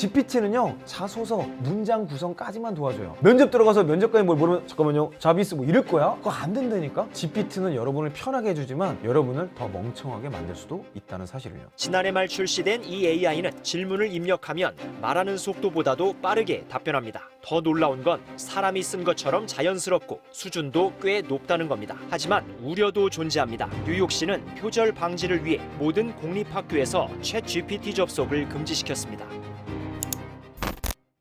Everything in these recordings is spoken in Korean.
GPT는요 자소서 문장 구성까지만 도와줘요. 면접 들어가서 면접관이 뭘 모르면 잠깐만요 자비스 뭐 이럴 거야? 그거 안 된다니까. GPT는 여러분을 편하게 해주지만 여러분을 더 멍청하게 만들 수도 있다는 사실을요. 지난해 말 출시된 이 AI는 질문을 입력하면 말하는 속도보다도 빠르게 답변합니다. 더 놀라운 건 사람이 쓴 것처럼 자연스럽고 수준도 꽤 높다는 겁니다. 하지만 우려도 존재합니다. 뉴욕시는 표절 방지를 위해 모든 공립학교에서 챗GPT 접속을 금지시켰습니다.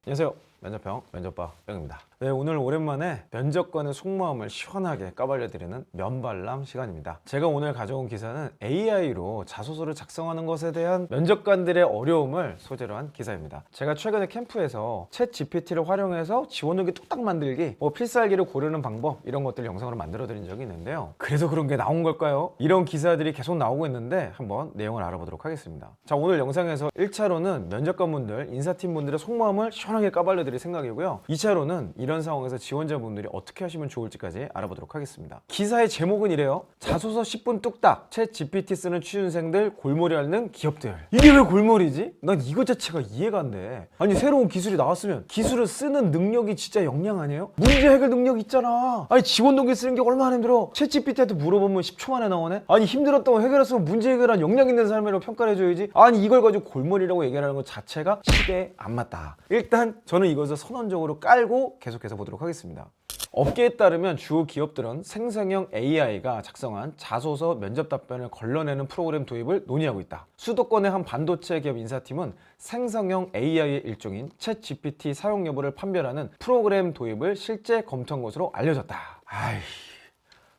안녕하세요. 면접병 면접봐 병입니다. 네, 오늘 오랜만에 면접관의 속마음을 시원하게 까발려드리는 면발람 시간입니다. 제가 오늘 가져온 기사는 AI로 자소서를 작성하는 것에 대한 면접관들의 어려움을 소재로 한 기사입니다. 제가 최근에 캠프에서 챗 GPT를 활용해서 지원하기 뚝딱 만들기, 필살기를 고르는 방법 이런 것들 영상으로 만들어 드린 적이 있는데요. 그래서 그런 게 나온 걸까요? 이런 기사들이 계속 나오고 있는데 한번 내용을 알아보도록 하겠습니다. 자, 오늘 영상에서 1차로는 면접관분들, 인사팀분들의 속마음을 시원하게 까발려 드릴 생각이고요. 2차로는 이런 상황에서 지원자분들이 어떻게 하시면 좋을지까지 알아보도록 하겠습니다. 기사의 제목은 이래요. 자소서 10분 뚝딱 챗 GPT 쓰는 취준생들 골머리 앓는 기업들. 이게 왜 골머리지? 난 이거 자체가 이해가 안 돼. 아니 새로운 기술이 나왔으면 기술을 쓰는 능력이 진짜 역량 아니에요? 문제 해결 능력 있잖아. 아니 지원 동기 쓰는 게 얼마나 힘들어. 챗 GPT한테 물어보면 10초 만에 나오네. 아니 힘들었다고 해결했으면 문제 해결한 역량 있는 사람이라고 평가를 해줘야지. 아니 이걸 가지고 골머리라고 얘기하는 것 자체가 시대에 안 맞다. 일단 저는 이것을 선언적으로 깔고 계속해서 보도록 하겠습니다. 업계에 따르면 주요 기업들은 생성형 AI가 작성한 자소서 면접 답변을 걸러내는 프로그램 도입을 논의하고 있다. 수도권의 한 반도체 기업 인사팀은 생성형 AI의 일종인 챗 GPT 사용 여부를 판별하는 프로그램 도입을 실제 검토한 것으로 알려졌다. 아이,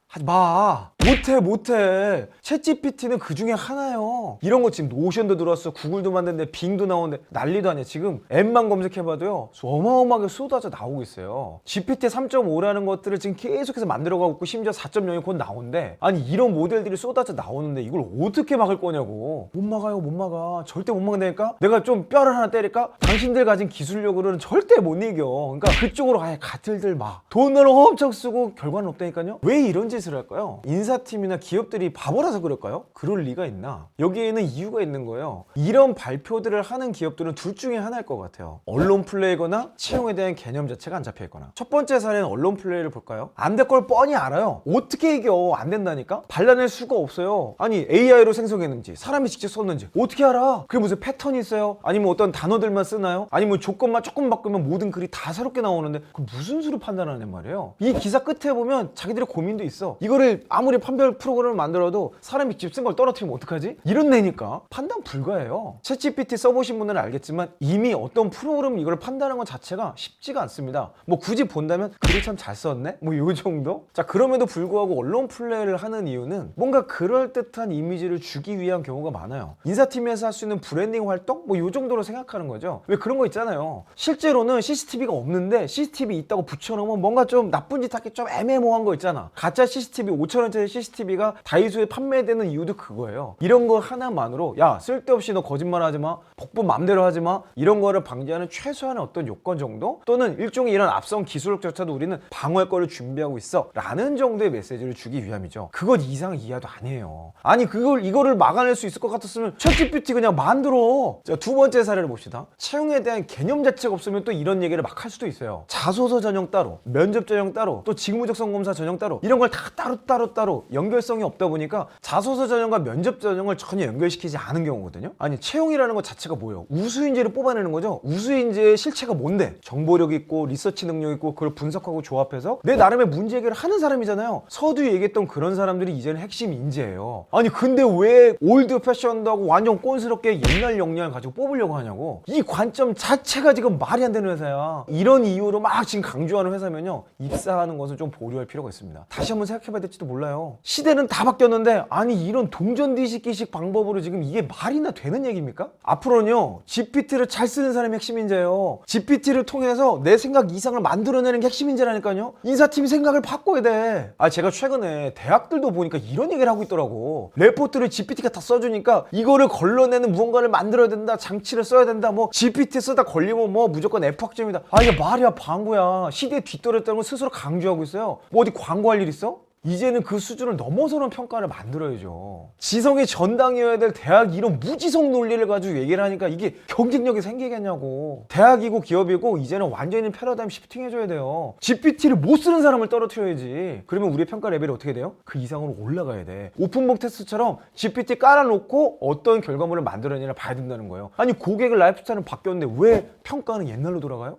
하지 마. 못해. 챗GPT는 그 중에 하나요. 이런 거 지금 노션도 들어왔어. 구글도 만드는데 빙도 나오는데 난리도 아니야. 지금 앱만 검색해봐도요 어마어마하게 쏟아져 나오고 있어요. GPT 3.5라는 것들을 지금 계속해서 만들어가고 있고 심지어 4.0이 곧 나오는데 아니 이런 모델들이 쏟아져 나오는데 이걸 어떻게 막을 거냐고. 못 막아. 절대 못 막는다니까. 내가 좀 뼈를 하나 때릴까? 당신들 가진 기술력으로는 절대 못 이겨. 그러니까 그쪽으로 아예 가틀들 마. 돈을 엄청 쓰고 결과는 없다니까요. 왜 이런 짓을 할까요? 인사팀이나 기업들이 바보라서 그럴까요? 그럴 리가 있나? 여기에는 이유가 있는 거예요. 이런 발표들을 하는 기업들은 둘 중에 하나일 것 같아요. 언론 플레이거나 채용에 대한 개념 자체가 안 잡혀 있거나. 첫 번째 사례는 언론 플레이를 볼까요? 안 될 걸 뻔히 알아요. 어떻게 이겨? 안 된다니까? 발라낼 수가 없어요. 아니 AI로 생성했는지 사람이 직접 썼는지 어떻게 알아? 그게 무슨 패턴이 있어요? 아니면 어떤 단어들만 쓰나요? 아니면 조건만 조금 바꾸면 모든 글이 다 새롭게 나오는데 그 무슨 수로 판단하는 말이에요? 이 기사 끝에 보면 자기들의 고민도 있어. 이거를 아무리 판별 프로그램을 만들어도 사람이 직접 쓴 걸 떨어뜨리면 어떡하지? 이런 내니까 판단 불가해요. 챗GPT 써보신 분들은 알겠지만 이미 어떤 프로그램 이걸 판단하는 것 자체가 쉽지가 않습니다. 뭐 굳이 본다면 글을 참 잘 썼네? 뭐 요 정도? 자, 그럼에도 불구하고 언론 플레이를 하는 이유는 뭔가 그럴듯한 이미지를 주기 위한 경우가 많아요. 인사팀에서 할 수 있는 브랜딩 활동? 뭐 요 정도로 생각하는 거죠. 왜 그런 거 있잖아요. 실제로는 CCTV가 없는데 CCTV 있다고 붙여놓으면 뭔가 좀 나쁜 짓 하기 좀 애매모호한 거 있잖아. 가짜 CCTV 5,000원짜리 CCTV가 다이소에 판매되는 이유도 그거예요. 이런 거 하나만으로 야 쓸데없이 너 거짓말 하지마, 복부 맘대로 하지마, 이런 거를 방지하는 최소한의 어떤 요건 정도? 또는 일종의 이런 앞선 기술력조차도 우리는 방어할 거를 준비하고 있어 라는 정도의 메시지를 주기 위함이죠. 그것 이상 이하도 아니에요. 아니 이거를 막아낼 수 있을 것 같았으면 챗GPT 그냥 만들어. 자, 두 번째 사례를 봅시다. 채용에 대한 개념 자체가 없으면 또 이런 얘기를 막 할 수도 있어요. 자소서 전형 따로, 면접 전형 따로, 또 직무적성 검사 전형 따로, 이런 걸 다 따로 연결성이 없다 보니까 자소서 전형과 면접 전형을 전혀 연결시키지 않은 경우거든요. 아니 채용이라는 것 자체가 뭐예요? 우수인재를 뽑아내는 거죠. 우수인재의 실체가 뭔데? 정보력 있고 리서치 능력 있고 그걸 분석하고 조합해서 내 나름의 문제 해결을 하는 사람이잖아요. 서두에 얘기했던 그런 사람들이 이제는 핵심 인재예요. 아니 근데 왜 올드 패션도 하고 완전 꼰스럽게 옛날 역량을 가지고 뽑으려고 하냐고. 이 관점 자체가 지금 말이 안 되는 회사야. 이런 이유로 막 지금 강조하는 회사면요 입사하는 것은 좀 보류할 필요가 있습니다. 다시 한번 생각해봐야 될지도 몰라요. 시대는 다 바뀌었는데 아니 이런 동전 뒤집기식 방법으로 지금 이게 말이나 되는 얘기입니까? 앞으로는요 GPT를 잘 쓰는 사람이 핵심 인재예요. GPT를 통해서 내 생각 이상을 만들어내는 게 핵심 인재라니까요. 인사팀이 생각을 바꿔야 돼. 제가 최근에 대학들도 보니까 이런 얘기를 하고 있더라고. 레포트를 GPT가 다 써주니까 이거를 걸러내는 무언가를 만들어야 된다, 장치를 써야 된다, 뭐 GPT 쓰다 걸리면 뭐 무조건 F학점이다. 이게 말이야 방구야. 시대에 뒤떨어졌다는 걸 스스로 강조하고 있어요. 뭐 어디 광고할 일 있어? 이제는 그 수준을 넘어서는 평가를 만들어야죠. 지성이 전당이어야 될 대학 이런 무지성 논리를 가지고 얘기를 하니까 이게 경쟁력이 생기겠냐고. 대학이고 기업이고 이제는 완전히 패러다임 시프팅 해줘야 돼요. GPT를 못 쓰는 사람을 떨어뜨려야지. 그러면 우리의 평가 레벨이 어떻게 돼요? 그 이상으로 올라가야 돼. 오픈북 테스트처럼 GPT 깔아놓고 어떤 결과물을 만들어내냐 봐야 된다는 거예요. 아니 고객의 라이프 스타일은 바뀌었는데 왜 평가는 옛날로 돌아가요?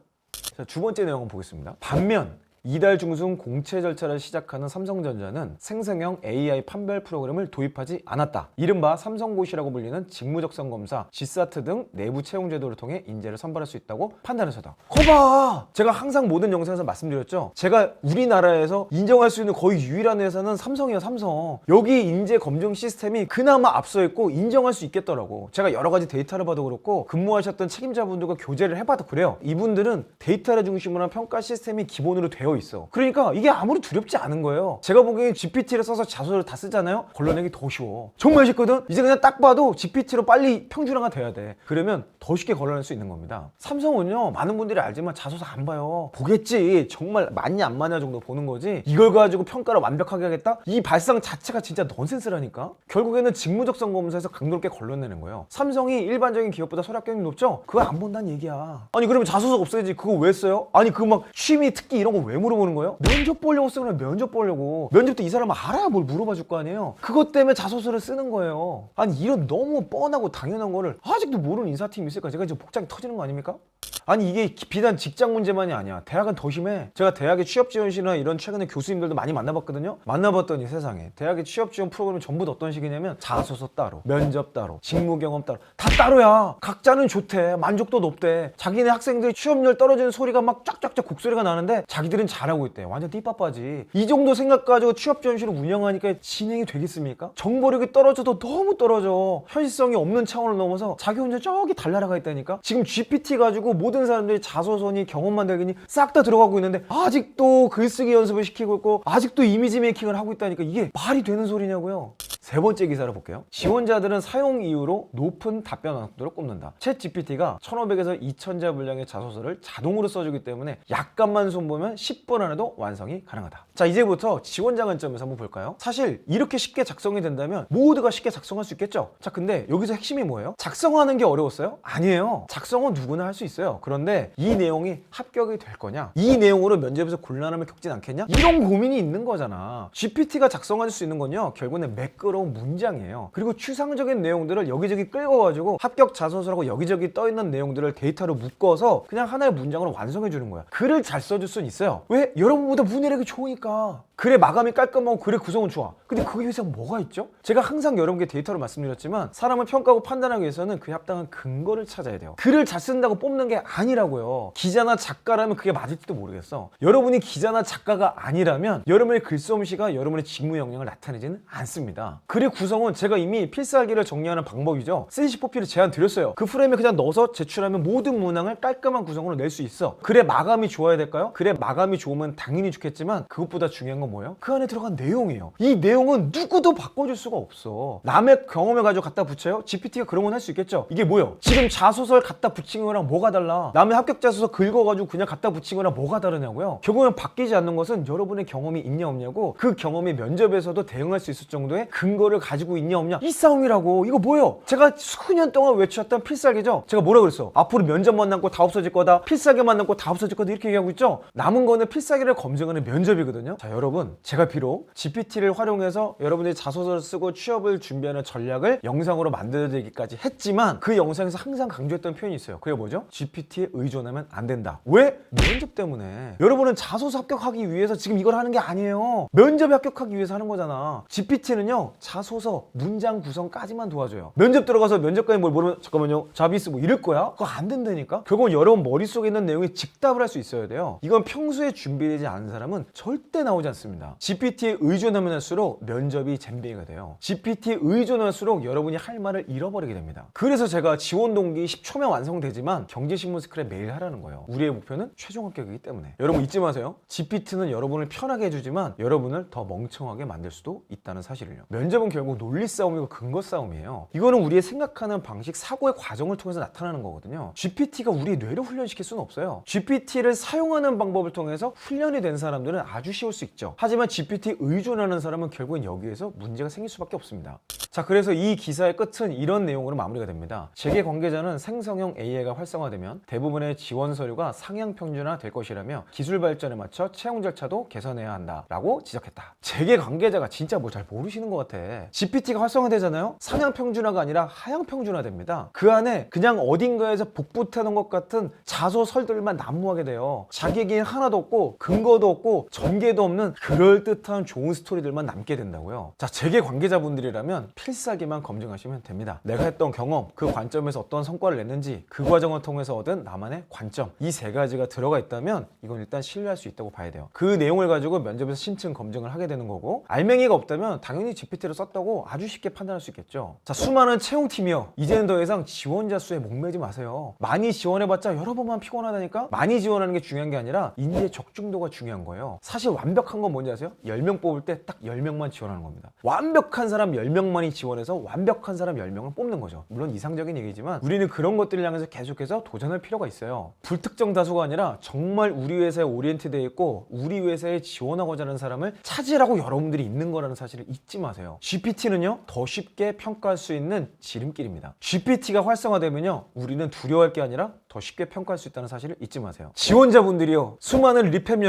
자, 두 번째 내용을 보겠습니다. 반면 이달 중순 공채 절차를 시작하는 삼성전자는 생성형 AI 판별 프로그램을 도입하지 않았다. 이른바 삼성고시라고 불리는 직무적성 검사, GSAT 등 내부 채용 제도를 통해 인재를 선발할 수 있다고 판단해서다. 거봐! 제가 항상 모든 영상에서 말씀드렸죠. 제가 우리나라에서 인정할 수 있는 거의 유일한 회사는 삼성이에요, 삼성. 여기 인재 검증 시스템이 그나마 앞서 있고 인정할 수 있겠더라고. 제가 여러 가지 데이터를 봐도 그렇고 근무하셨던 책임자분들과 교제를 해봐도 그래요. 이분들은 데이터를 중심으로 한 평가 시스템이 기본으로 되어 있어. 그러니까 이게 아무리 두렵지 않은 거예요. 제가 보기엔 GPT를 써서 자소를 다 쓰잖아요. 걸러내기 더 쉬워. 정말 쉽거든. 이제 그냥 딱 봐도 GPT로 빨리 평준화가 돼야 돼. 그러면 더 쉽게 걸러낼 수 있는 겁니다. 삼성은요, 많은 분들이 알지만 자소서 안 봐요. 보겠지. 정말 맞냐 안 맞냐 정도 보는 거지. 이걸 가지고 평가를 완벽하게 하겠다? 이 발상 자체가 진짜 넌센스라니까. 결국에는 직무적성 검사에서 강도롭게 걸러내는 거예요. 삼성이 일반적인 기업보다 서류 합격률이 높죠? 그거 안 본다는 얘기야. 아니 그러면 자소서 없애야지. 그거 왜 써요? 아니 그 막 취미 특기 이런 거 왜 물어보는 거예요? 면접 보려고 쓰면 면접 보려고. 면접 때 이 사람은 알아야 뭘 물어봐 줄 거 아니에요. 그것 때문에 자소서를 쓰는 거예요. 아니 이런 너무 뻔하고 당연한 거를 아직도 모르는 인사팀이 있을까? 제가 지금 복장이 터지는 거 아닙니까? 아니 이게 비단 직장 문제만이 아니야. 대학은 더 심해. 제가 대학의 취업지원실이나 이런 최근에 교수님들도 많이 만나봤거든요. 만나봤더니 세상에 대학의 취업지원 프로그램이 전부 다 어떤 식이냐면 자소서 따로, 면접 따로, 직무경험 따로, 다 따로야. 각자는 좋대. 만족도 높대. 자기네 학생들이 취업률 떨어지는 소리가 막 쫙쫙쫙 곡소리가 나는데 자기들은 잘하고 있대. 완전 띠빠빠지. 이 정도 생각 가지고 취업지원실을 운영하니까 진행이 되겠습니까? 정보력이 떨어져도 너무 떨어져. 현실성이 없는 차원을 넘어서 자기 혼자 저기 달나라가 있다니까. 지금 GPT 가지고 모든 사람들이 자소서니 경험 만들기니 싹 다 들어가고 있는데 아직도 글쓰기 연습을 시키고 있고 아직도 이미지 메이킹을 하고 있다니까 이게 말이 되는 소리냐고요. 세 번째 기사를 볼게요. 지원자들은 사용 이후로 높은 답변 완성도를 꼽는다. 챗 GPT가 1500에서 2000자 분량의 자소서를 자동으로 써주기 때문에 약간만 손보면 10분 안에도 완성이 가능하다. 자, 이제부터 지원자 관점에서 한번 볼까요? 사실 이렇게 쉽게 작성이 된다면 모두가 쉽게 작성할 수 있겠죠? 자, 근데 여기서 핵심이 뭐예요? 작성하는 게 어려웠어요? 아니에요. 작성은 누구나 할 수 있어요. 그런데 이 내용이 합격이 될 거냐? 이 내용으로 면접에서 곤란함을 겪진 않겠냐? 이런 고민이 있는 거잖아. GPT가 작성할 수 있는 건요, 결국은 매끄러운 문장이에요. 그리고 추상적인 내용들을 여기저기 끌어가지고 합격 자소서라고 여기저기 떠있는 내용들을 데이터로 묶어서 그냥 하나의 문장으로 완성해 주는 거야. 글을 잘 써줄 수는 있어요. 왜? 여러분보다 문해력이 좋으니까. 글의 마감이 깔끔하고 글의 구성은 좋아. 근데 그게 이상 뭐가 있죠? 제가 항상 여러분께 데이터로 말씀드렸지만 사람을 평가하고 판단하기 위해서는 그에 합당한 근거를 찾아야 돼요. 글을 잘 쓴다고 뽑는 게 아니라고요. 기자나 작가라면 그게 맞을지도 모르겠어. 여러분이 기자나 작가가 아니라면 여러분의 글솜씨가 여러분의 직무 역량을 나타내지는 않습니다. 글의 구성은 제가 이미 필살기를 정리하는 방법이죠. C4P를 제안 드렸어요. 그 프레임에 그냥 넣어서 제출하면 모든 문항을 깔끔한 구성으로 낼 수 있어. 글의 마감이 좋아야 될까요? 글의 마감이 좋으면 당연히 좋겠지만 그것보다 중요한 건 뭐예요? 그 안에 들어간 내용이에요. 이 내용은 누구도 바꿔줄 수가 없어. 남의 경험을 가지고 갖다 붙여요? GPT가 그런 건 할 수 있겠죠? 이게 뭐예요? 지금 자소서를 갖다 붙인 거랑 뭐가 달라? 남의 합격 자소서 긁어가지고 그냥 갖다 붙인 거랑 뭐가 다르냐고요? 결국엔 바뀌지 않는 것은 여러분의 경험이 있냐 없냐고, 그 경험이 면접에서도 대응할 수 있을 정도의 근거를 가지고 있냐 없냐, 이 싸움이라고. 이거 뭐예요? 제가 수년 동안 외쳤던 필살기죠. 제가 뭐라 그랬어? 앞으로 면접만 남고 다 없어질 거다, 필살기만 남고 다 없어질 거다, 이렇게 얘기하고 있죠. 남은 거는 필살기를 검증하는 면접이거든요. 자, 여러분, 제가 비록 GPT를 활용해서 여러분들이 자소서를 쓰고 취업을 준비하는 전략을 영상으로 만들어드리기까지 했지만 그 영상에서 항상 강조했던 표현이 있어요. 그게 뭐죠? GPT에 의존하면 안 된다. 왜? 면접 때문에. 여러분은 자소서 합격하기 위해서 지금 이걸 하는 게 아니에요. 면접에 합격하기 위해서 하는 거잖아. GPT는요, 자소서 문장 구성까지만 도와줘요. 면접 들어가서 면접관이 뭘 물으면 잠깐만요, 자비스 뭐 이럴 거야? 그거 안 된다니까. 결국은 여러분 머릿속에 있는 내용에 직답을 할 수 있어야 돼요. 이건 평소에 준비되지 않은 사람은 절대 나오지 않습니다. GPT에 의존하면 할수록 면접이 잼뱅이가 돼요. GPT에 의존할수록 여러분이 할 말을 잃어버리게 됩니다. 그래서 제가 지원 동기 10초면 완성되지만 경제신문 스크랩 매일 하라는 거예요. 우리의 목표는 최종 합격이기 때문에. 여러분 잊지 마세요. GPT는 여러분을 편하게 해주지만 여러분을 더 멍청하게 만들 수도 있다는 사실을요. 면접 면접은 결국 논리 싸움이고 근거 싸움이에요. 이거는 우리의 생각하는 방식, 사고의 과정을 통해서 나타나는 거거든요. GPT가 우리 뇌를 훈련시킬 수는 없어요. GPT를 사용하는 방법을 통해서 훈련이 된 사람들은 아주 쉬울 수 있죠. 하지만 GPT 의존하는 사람은 결국은 여기에서 문제가 생길 수밖에 없습니다. 자, 그래서 이 기사의 끝은 이런 내용으로 마무리가 됩니다. 재계 관계자는 생성형 AI가 활성화되면 대부분의 지원 서류가 상향 평준화 될 것이라며 기술 발전에 맞춰 채용 절차도 개선해야 한다라고 지적했다. 재계 관계자가 진짜 뭘 잘 모르시는 것 같아. GPT가 활성화되잖아요. 상향 평준화가 아니라 하향 평준화 됩니다. 그 안에 그냥 어딘가에서 복붙해 놓은 것 같은 자소설들만 난무하게 돼요. 자기 얘기는 하나도 없고 근거도 없고 전개도 없는 그럴듯한 좋은 스토리들만 남게 된다고요. 자, 재계 관계자분들이라면 필사기만 검증하시면 됩니다. 내가 했던 경험, 그 관점에서 어떤 성과를 냈는지, 그 과정을 통해서 얻은 나만의 관점, 이 세 가지가 들어가 있다면 이건 일단 신뢰할 수 있다고 봐야 돼요. 그 내용을 가지고 면접에서 심층 검증을 하게 되는 거고, 알맹이가 없다면 당연히 GPT를 썼다고 아주 쉽게 판단할 수 있겠죠. 자, 수많은 채용팀이요, 이제는 더 이상 지원자 수에 목매지 마세요. 많이 지원해봤자 여러 번만 피곤하다니까. 많이 지원하는 게 중요한 게 아니라 인재 적중도가 중요한 거예요. 사실 완벽한 건 뭔지 아세요? 10명 뽑을 때 딱 10명만 지원하는 겁니다. 완벽한 사람 10명만이 지원해서 완벽한 사람 10명을 뽑는 거죠. 물론 이상적인 얘기지만 우리는 그런 것들을 향해서 계속해서 도전할 필요가 있어요. 불특정 다수가 아니라 정말 우리 회사에 오리엔트되어 있고 우리 회사에 지원하고자 하는 사람을 찾으라고 여러분들이 있는 거라는 사실을 잊지 마세요. GPT는요, 더 쉽게 평가할 수 있는 지름길입니다. GPT가 활성화되면요, 우리는 두려워할 게 아니라 더 쉽게 평가할 수 있다는 사실을 잊지 마세요. 지원자분들이요, 수많은 리팸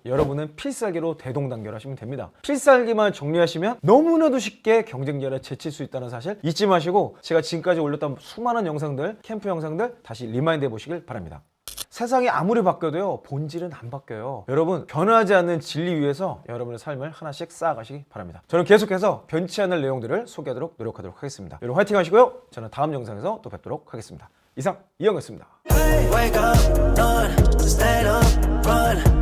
여러분은 필살기로 대동단결하시면 됩니다. 필살기만 정리하시면 너무나도 쉽게 경쟁자를 제칠 수 있다는 사실 잊지 마시고, 제가 지금까지 올렸던 수많은 영상들, 캠프 영상들 다시 리마인드 해보시길 바랍니다. 세상이 아무리 바뀌어도요, 본질은 안 바뀌어요. 여러분, 변하지 않는 진리 위에서 여러분의 삶을 하나씩 쌓아가시기 바랍니다. 저는 계속해서 변치 않을 내용들을 소개하도록 노력하도록 하겠습니다. 여러분 화이팅 하시고요. 저는 다음 영상에서 또 뵙도록 하겠습니다. 이상 이영이었습니다. Wake up, run, stand up, run.